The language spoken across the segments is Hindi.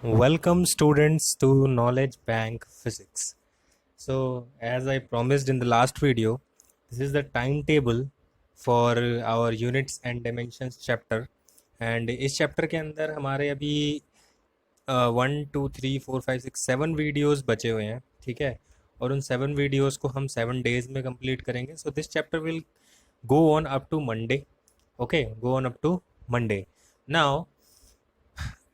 Welcome students to Knowledge Bank Physics. So as I promised in the last video, this is the timetable for our units and dimensions chapter. And इस chapter के अंदर हमारे अभी 1 2 3 4 5 6 7 वीडियोस बचे हुए हैं, ठीक है। और उन 7 वीडियोस को हम 7 डेज में कंप्लीट करेंगे. So this chapter will go on up to Monday. Okay, go on up to Monday. Now,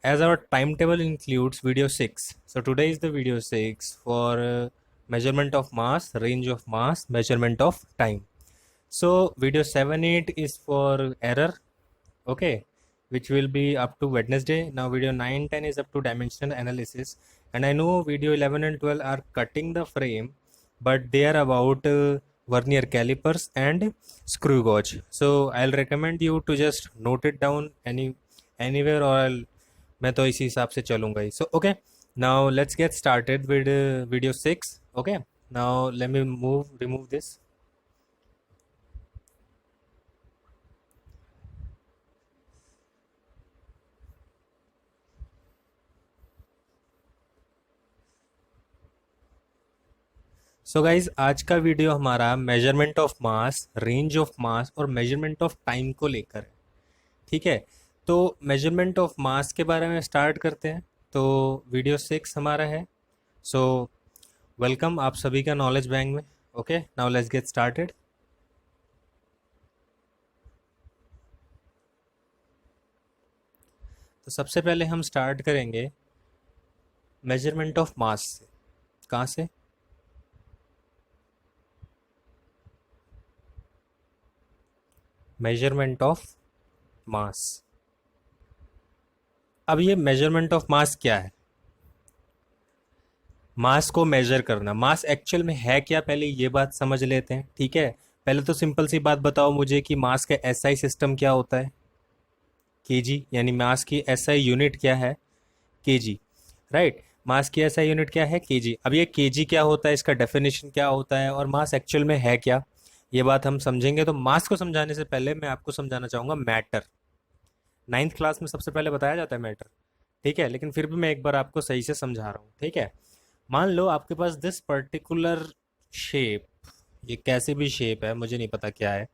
as our timetable includes video 6, so today is the video 6 for measurement of mass, range of mass, measurement of time. So video 7 8 is for error, okay, which will be up to Wednesday. Now video 9 10 is up to dimensional analysis, and I know video 11 and 12 are cutting the frame, but they are about vernier calipers and screw gauge. So I'll recommend you to just note it down anywhere, or मैं तो इसी हिसाब से चलूँगा ही. So okay, now let's get started with video 6. Okay, now let me remove this. So guys, आज का वीडियो हमारा measurement of mass, range of mass और मेजरमेंट ऑफ टाइम को लेकर है, ठीक है. तो मेजरमेंट ऑफ मास के बारे में स्टार्ट करते हैं. तो वीडियो 6 हमारा है. सो वेलकम आप सभी का नॉलेज बैंक में. Okay, now let's get started. तो सबसे पहले हम स्टार्ट करेंगे मेजरमेंट ऑफ मास से. कहाँ से? मेजरमेंट ऑफ मास. अब ये मेजरमेंट ऑफ मास क्या है? मास को मेजर करना. मास एक्चुअल में है क्या, पहले ये बात समझ लेते हैं, ठीक है. पहले तो सिंपल सी बात बताओ मुझे कि मास का एसआई सिस्टम क्या होता है? केजी. यानी मास की एसआई यूनिट क्या है? KG, right. मास की एसआई यूनिट क्या है? केजी. अब ये केजी क्या होता है, इसका डेफिनेशन क्या होता है, और मास एक्चुअल में है क्या, ये बात हम समझेंगे. तो मास को समझाने से पहले मैं आपको समझाना चाहूँगा मैटर. 9th क्लास में सबसे पहले बताया जाता है मैटर, ठीक है, लेकिन फिर भी मैं एक बार आपको सही से समझा रहा हूँ, ठीक है. मान लो आपके पास दिस पर्टिकुलर शेप, ये कैसे भी शेप है, मुझे नहीं पता क्या है,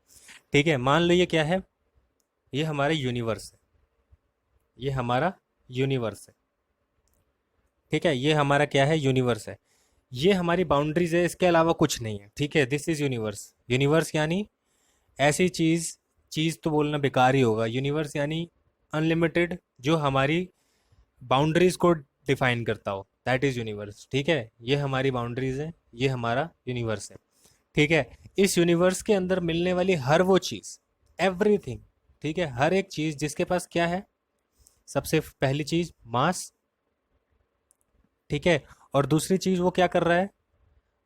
ठीक है. मान लो ये क्या है? ये हमारे यूनिवर्स है. ये हमारा यूनिवर्स है, ठीक है. ये हमारा क्या है? यूनिवर्स है. ये हमारी बाउंड्रीज है, इसके अलावा कुछ नहीं है, ठीक है. This is universe. यूनिवर्स यानी ऐसी चीज, चीज तो बोलना बेकार ही होगा. यूनिवर्स यानी अनलिमिटेड, जो हमारी बाउंड्रीज को डिफाइन करता हो, दैट इज यूनिवर्स, ठीक है. ये हमारी बाउंड्रीज है, ये हमारा यूनिवर्स है, ठीक है. इस यूनिवर्स के अंदर मिलने वाली हर वो चीज, एवरीथिंग, ठीक है, हर एक चीज जिसके पास क्या है? सबसे पहली चीज मास, ठीक है. और दूसरी चीज वो क्या कर रहा है?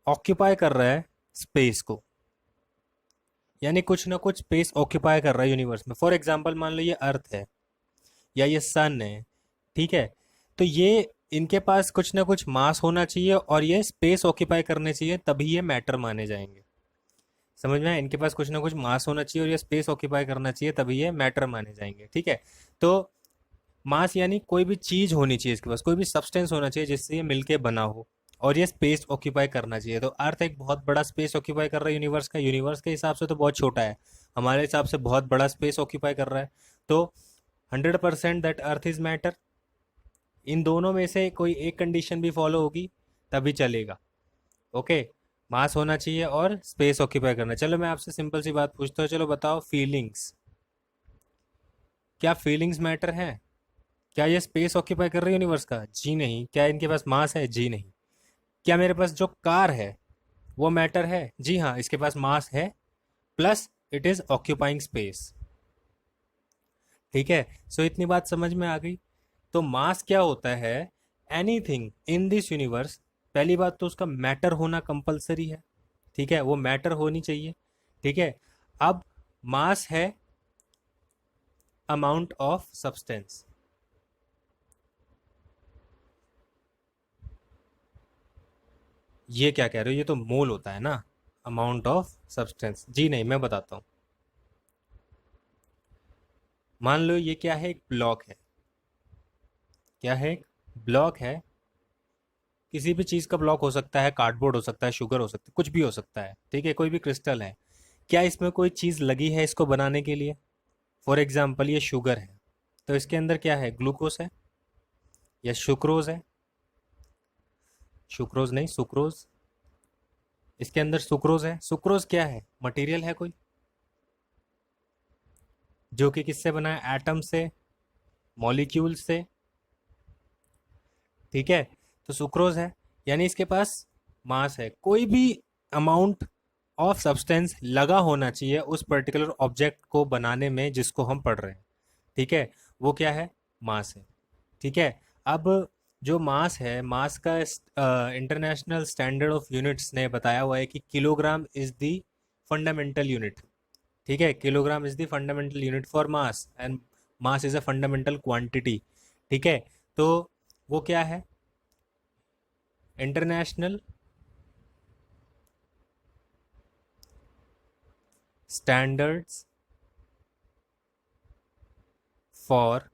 ऑक्यूपाई कर रहा है स्पेस को, यानी कुछ ना कुछ स्पेस ऑक्यूपाई कर रहा है यूनिवर्स में. फॉर एग्जांपल मान लो ये अर्थ है या ये सन है, ठीक है. तो ये इनके पास कुछ ना कुछ मास होना चाहिए और ये स्पेस ऑक्यूपाई करने चाहिए, तभी ये मैटर माने जाएंगे. समझ में आया? इनके पास कुछ ना कुछ मास होना चाहिए और ये स्पेस ऑक्यूपाई करना चाहिए, तभी ये मैटर माने जाएंगे, ठीक है. तो मास यानी कोई भी चीज होनी चाहिए इसके पास, कोई भी सब्सटेंस होना चाहिए जिससे ये मिलके बना हो, और ये स्पेस ऑक्यूपाई करना चाहिए. तो अर्थ एक बहुत बड़ा स्पेस ऑक्यूपाई कर रहा है यूनिवर्स का. यूनिवर्स के हिसाब से तो बहुत छोटा है, हमारे हिसाब से बहुत बड़ा स्पेस ऑक्यूपाई कर रहा है. तो 100% दैट अर्थ इज मैटर. इन दोनों में से कोई एक कंडीशन भी फॉलो होगी तभी चलेगा. ओके, मास होना चाहिए और स्पेस ऑक्यूपाई करना. चलो मैं आपसे सिंपल सी बात पूछता हूँ, चलो बताओ फीलिंग्स, क्या फीलिंग्स मैटर है? क्या ये स्पेस ऑक्यूपाई कर रही है यूनिवर्स का? जी नहीं. क्या इनके पास मास है? जी नहीं. क्या मेरे पास जो कार है वो मैटर है? जी हाँ, इसके पास मास है plus it is occupying space, ठीक है. सो इतनी बात समझ में आ गई. तो मास क्या होता है? Anything in this universe. पहली बात तो उसका मैटर होना कंपलसरी है, ठीक है, वो मैटर होनी चाहिए, ठीक है. अब मास है अमाउंट ऑफ सब्सटेंस. ये क्या कह रहे हो? ये तो मोल होता है ना, अमाउंट ऑफ सब्सटेंस. जी नहीं, मैं बताता हूं. मान लो ये क्या है? एक ब्लॉक है. क्या है? एक ब्लॉक है, किसी भी चीज़ का ब्लॉक हो सकता है, कार्डबोर्ड हो सकता है, शुगर हो सकता है, कुछ भी हो सकता है, ठीक है, कोई भी क्रिस्टल है। क्या इसमें कोई चीज़ लगी है इसको बनाने के लिए? फॉर एग्जाम्पल ये शुगर है, तो इसके अंदर क्या है, ग्लूकोज है या सुक्रोज है? सुक्रोज नहीं, सुक्रोज। इसके अंदर सुक्रोज है। सुक्रोज क्या है, मटेरियल है कोई, जो कि किससे बना है, एटम से, मॉलिक्यूल से, ठीक है। तो सुक्रोज है, यानी इसके पास मास है। कोई भी अमाउंट ऑफ सब्सटेंस लगा होना चाहिए उस पर्टिकुलर ऑब्जेक्ट को बनाने में जिसको हम पढ़ रहे हैं, ठीक है, वो क्या है, मास है, ठीक है। अब जो मास है, मास का इंटरनेशनल स्टैंडर्ड ऑफ यूनिट्स ने बताया हुआ है कि kilogram is the fundamental unit, ठीक है, kilogram is the fundamental unit for mass and mass is a fundamental quantity, ठीक है। तो वो क्या है, international standards for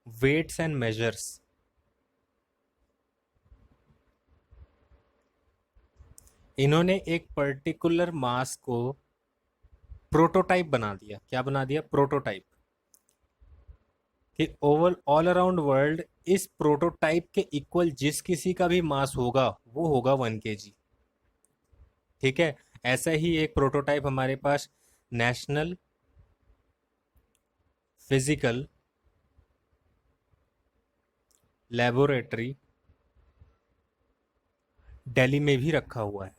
weights and measures. इन्होंने एक पर्टिकुलर मास को प्रोटोटाइप बना दिया। क्या बना दिया, प्रोटोटाइप, कि ओवल ऑल अराउंड वर्ल्ड इस प्रोटोटाइप के इक्वल जिस किसी का भी मास होगा वो होगा 1 kg, ठीक है। ऐसा ही एक प्रोटोटाइप हमारे पास नेशनल फिजिकल लेबोरेटरी दिल्ली में भी रखा हुआ है।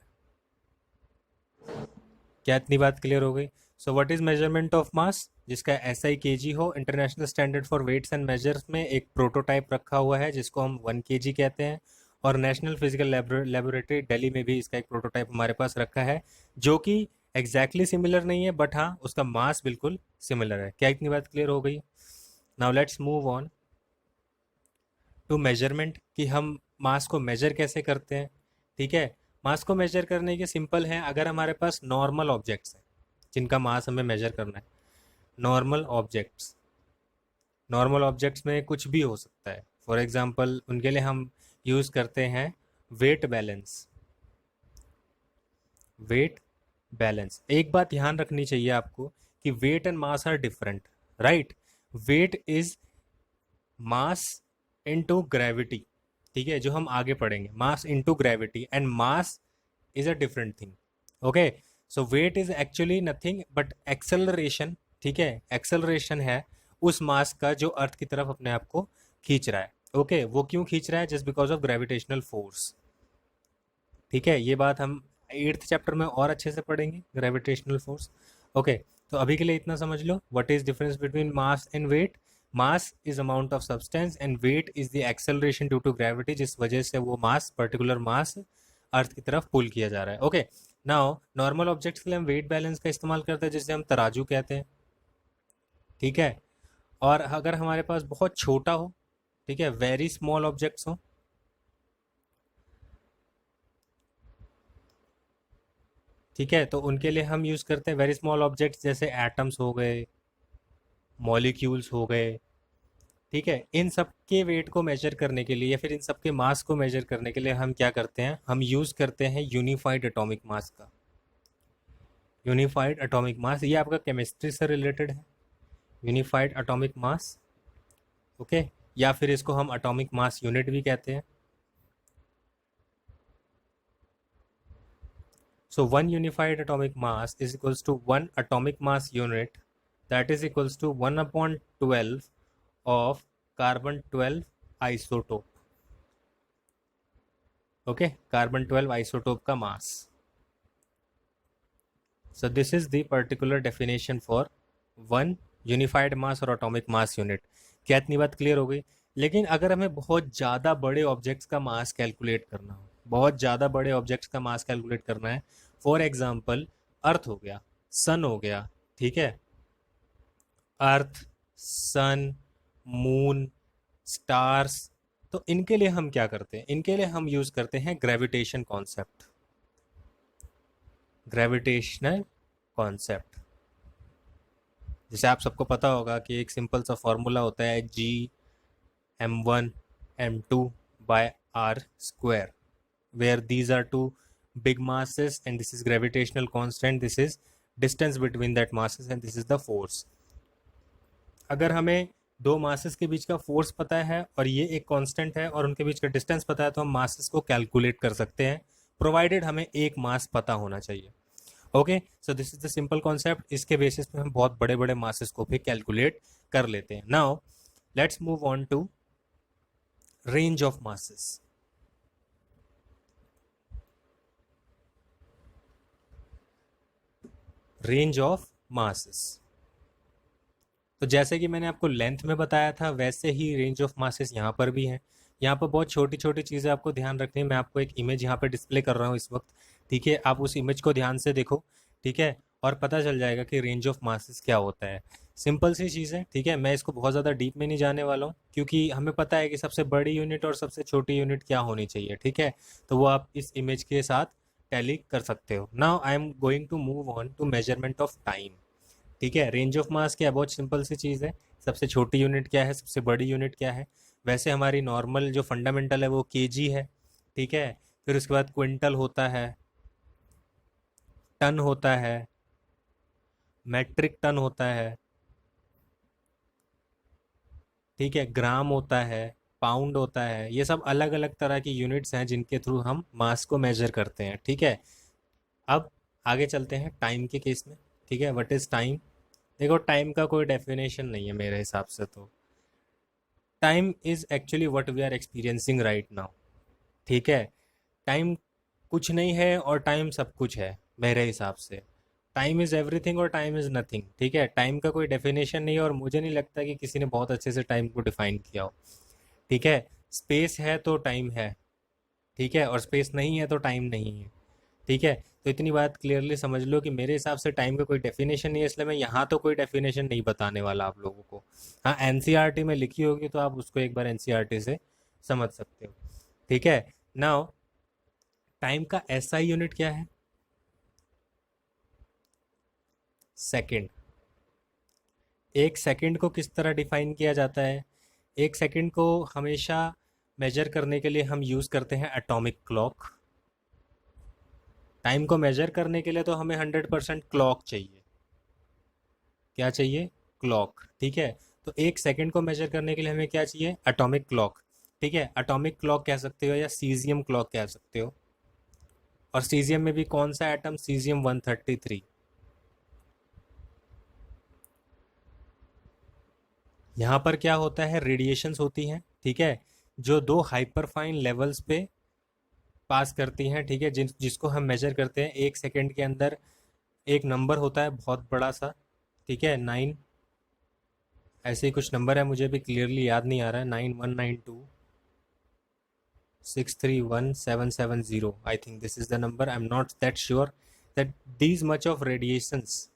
क्या इतनी बात क्लियर हो गई? So what is measurement of mass, जिसका एसआई केजी हो। International standard for weights and measures में एक प्रोटोटाइप रखा हुआ है जिसको हम 1 kg कहते हैं, और नेशनल फिजिकल लेबोरेटरी दिल्ली में भी इसका एक प्रोटोटाइप हमारे पास रखा है, जो कि एग्जैक्टली सिमिलर नहीं है, बट हाँ उसका मास बिल्कुल सिमिलर है। क्या इतनी बात क्लियर हो गई? Now let's move on to measurement, कि हम मास को मेजर कैसे करते हैं, ठीक है। मास को मेजर करने के सिंपल हैं। अगर हमारे पास नॉर्मल ऑब्जेक्ट्स हैं जिनका मास हमें मेजर करना है, नॉर्मल ऑब्जेक्ट्स, नॉर्मल ऑब्जेक्ट्स में कुछ भी हो सकता है। फॉर एग्जांपल उनके लिए हम यूज़ करते हैं वेट बैलेंस। वेट बैलेंस, एक बात ध्यान रखनी चाहिए आपको कि weight and mass are different, right. Weight is mass into gravity, ठीक है, जो हम आगे पढ़ेंगे, mass into gravity, and mass is a different thing, okay. So weight is actually nothing but acceleration, ठीक है, एक्सेलरेशन है उस मास का जो अर्थ की तरफ अपने आप को खींच रहा है, ओके। वो क्यों खींच रहा है, just because of gravitational force, ठीक है। ये बात हम 8th चैप्टर में और अच्छे से पढ़ेंगे, ग्रेविटेशनल फोर्स, ओके। तो अभी के लिए इतना समझ लो, what is difference between mass and weight. Mass is amount of substance and weight is the acceleration due to gravity, जिस वजह से वो मास, पर्टिकुलर मास अर्थ की तरफ पुल किया जा रहा है, ओके। नाउ नॉर्मल ऑब्जेक्ट्स के लिए हम वेट बैलेंस का इस्तेमाल करते हैं, जिसे हम तराजू कहते हैं, ठीक है। और अगर हमारे पास बहुत छोटा हो, ठीक है, वेरी स्मॉल ऑब्जेक्ट्स हो, ठीक है, तो उनके लिए हम यूज़ करते हैं वेरी स्मॉल ऑब्जेक्ट्स, जैसे एटम्स हो गए, मॉलिक्यूल्स हो गए, ठीक है। इन सब के वेट को मेजर करने के लिए या फिर इन सब के मास को मेजर करने के लिए हम क्या करते हैं, हम यूज़ करते हैं यूनिफाइड एटॉमिक मास का। यूनिफाइड एटॉमिक मास, ये आपका केमिस्ट्री से रिलेटेड है, यूनिफाइड एटॉमिक मास, ओके। या फिर इसको हम एटॉमिक मास यूनिट भी कहते हैं। So one unified atomic mass is equals to one atomic mass unit, that is equals to 1 upon 12 of carbon 12 isotope. Okay, carbon 12 isotope का mass. So this is the particular definition for one unified mass और atomic mass unit. क्या इतनी बात क्लियर हो गई? लेकिन अगर हमें बहुत ज़्यादा बड़े ऑब्जेक्ट्स का मास कैलकुलेट करना हो, बहुत ज़्यादा बड़े ऑब्जेक्ट्स का मास कैलकुलेट करना है, फॉर एग्जाम्पल अर्थ हो गया, सन हो गया, ठीक है, अर्थ, सन, मून, स्टार्स, तो इनके लिए हम क्या करते हैं, इनके लिए हम यूज करते हैं ग्रेविटेशन कॉन्सेप्ट, ग्रेविटेशनल कॉन्सेप्ट। जैसे आप सबको पता होगा कि एक सिंपल सा फॉर्मूला होता है, G m1 m2 by r square, where these are two big masses and this is gravitational constant, this is distance between that masses and this is the force. अगर हमें दो मासेस के बीच का फोर्स पता है और ये एक कांस्टेंट है और उनके बीच का डिस्टेंस पता है तो हम मासेस को कैलकुलेट कर सकते हैं, प्रोवाइडेड हमें एक मास पता होना चाहिए. Okay, so this is the simple concept. इसके बेसिस पे हम बहुत बड़े बड़े मासेस को भी कैलकुलेट कर लेते हैं. Now let's move on to range of masses. Range of masses, तो जैसे कि मैंने आपको लेंथ में बताया था वैसे ही रेंज ऑफ मासेस यहाँ पर भी है. यहाँ पर बहुत छोटी छोटी चीज़ें आपको ध्यान रखनी है. मैं आपको एक इमेज यहाँ पर डिस्प्ले कर रहा हूँ इस वक्त, ठीक है. आप उस इमेज को ध्यान से देखो, ठीक है, और पता चल जाएगा कि रेंज ऑफ मासेस क्या होता है. सिंपल सी चीज़ है, ठीक है. मैं इसको बहुत ज़्यादा डीप में नहीं जाने वाला हूँ क्योंकि हमें पता है कि सबसे बड़ी यूनिट और सबसे छोटी यूनिट क्या होनी चाहिए, ठीक है. तो वो आप इस इमेज के साथ टैली कर सकते हो. Now I am going to move on to measurement of time. ठीक है, रेंज ऑफ मास क्या है, बहुत सिंपल सी चीज़ है. सबसे छोटी यूनिट क्या है, सबसे बड़ी यूनिट क्या है. वैसे हमारी नॉर्मल जो फंडामेंटल है वो केजी है, ठीक है. फिर उसके बाद क्विंटल होता है, टन होता है, मैट्रिक टन होता है, ठीक है, ग्राम होता है, पाउंड होता है. ये सब अलग अलग तरह की यूनिट्स हैं जिनके थ्रू हम मास को मेजर करते हैं, ठीक है. अब आगे चलते हैं टाइम के केस में, ठीक है. What is time? देखो, टाइम का कोई डेफिनेशन नहीं है मेरे हिसाब से. तो time is actually what we are experiencing right now, ठीक है. टाइम कुछ नहीं है और टाइम सब कुछ है मेरे हिसाब से. टाइम इज़ एवरीथिंग और टाइम इज़ नथिंग, ठीक है. टाइम का कोई डेफिनेशन नहीं है और मुझे नहीं लगता कि किसी ने बहुत अच्छे से टाइम को डिफाइन किया हो, ठीक है. स्पेस है तो टाइम है, ठीक है, और स्पेस नहीं है तो टाइम नहीं है, ठीक है. तो इतनी बात क्लियरली समझ लो कि मेरे हिसाब से टाइम का कोई डेफिनेशन नहीं है, इसलिए मैं यहाँ तो कोई डेफिनेशन नहीं बताने वाला आप लोगों को. हाँ, एनसीईआरटी में लिखी होगी तो आप उसको एक बार एनसीईआरटी से समझ सकते हो, ठीक है. नाउ टाइम का एसआई यूनिट क्या है? सेकंड. एक सेकंड को किस तरह डिफाइन किया जाता है? एक सेकंड को हमेशा मेजर करने के लिए हम यूज़ करते हैं एटॉमिक क्लॉक. टाइम को मेजर करने के लिए तो हमें 100% क्लॉक चाहिए. क्या चाहिए? क्लॉक, ठीक है. तो एक सेकंड को मेजर करने के लिए हमें क्या चाहिए? एटॉमिक क्लॉक, ठीक है. एटॉमिक क्लॉक कह सकते हो या सीजियम क्लॉक कह सकते हो. और सीजियम में भी कौन सा एटम? सीजियम 133. यहाँ पर क्या होता है? रेडिएशंस होती हैं, ठीक है, जो दो हाइपरफाइन लेवल्स पे पास करती हैं, ठीक है, जिसको हम मेजर करते हैं एक सेकंड के अंदर. एक नंबर होता है बहुत बड़ा सा, ठीक है, 9, ऐसे ही कुछ नंबर है, मुझे भी क्लियरली याद नहीं आ रहा है. 9192631770, I think this is the number. I am not that sure that these much of radiations,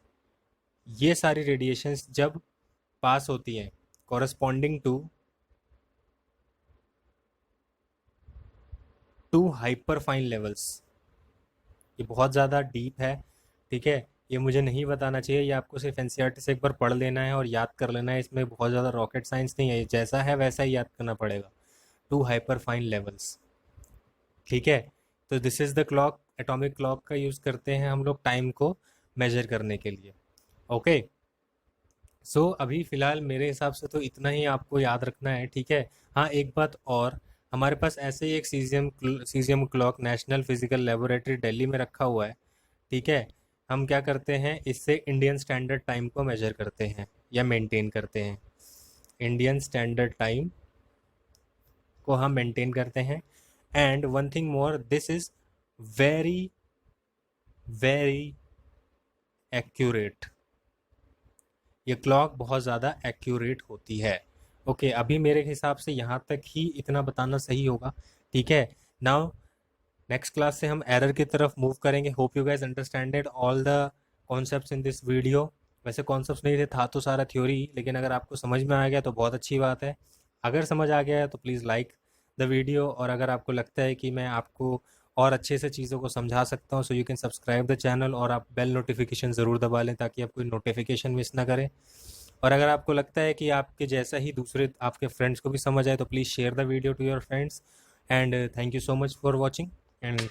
ये सारी रेडिएशंस जब पास होती हैं corresponding to to hyperfine levels. ये बहुत ज़्यादा डीप है, ठीक है. ये मुझे नहीं बताना चाहिए, ये आपको सिर्फ एनसीईआरटी से एक बार पढ़ लेना है और याद कर लेना है. इसमें बहुत ज़्यादा रॉकेट साइंस नहीं है, जैसा है वैसा ही याद करना पड़ेगा. टू हाइपर फाइन लेवल्स, ठीक है. तो this is the clock. Atomic clock का यूज़ करते हैं हम लोग टाइम को मेजर करने के लिए. ओके, सो अभी फ़िलहाल मेरे हिसाब से तो इतना ही आपको याद रखना है, ठीक है. हाँ, एक बात और, हमारे पास ऐसे ही एक caesium clock national physical laboratory Delhi में रखा हुआ है, ठीक है. हम क्या करते हैं, इससे इंडियन स्टैंडर्ड टाइम को मेजर करते हैं या मेंटेन करते हैं. इंडियन स्टैंडर्ड टाइम को हम मेंटेन करते हैं. And one thing more, this is very very accurate. ये क्लॉक बहुत ज़्यादा एक्यूरेट होती है. ओके, अभी मेरे हिसाब से यहाँ तक ही इतना बताना सही होगा, ठीक है. नाउ नेक्स्ट क्लास से हम एरर की तरफ मूव करेंगे. Hope you guys understanded all the concepts in this video. वैसे कॉन्सेप्ट्स नहीं थे, था तो सारा थ्योरी, लेकिन अगर आपको समझ में आ गया तो बहुत अच्छी बात है. अगर समझ आ गया है तो प्लीज़ लाइक द वीडियो, और अगर आपको लगता है कि मैं आपको और अच्छे से चीज़ों को समझा सकता हूँ, so you can subscribe the channel और आप बेल नोटिफिकेशन ज़रूर दबा लें ताकि आप कोई नोटिफिकेशन मिस ना करें. और अगर आपको लगता है कि आपके जैसा ही दूसरे आपके फ्रेंड्स को भी समझ आए तो please share the video to your friends. And thank you so much for watching and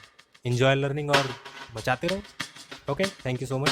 enjoy learning और बचाते रहो। Okay, thank you so much.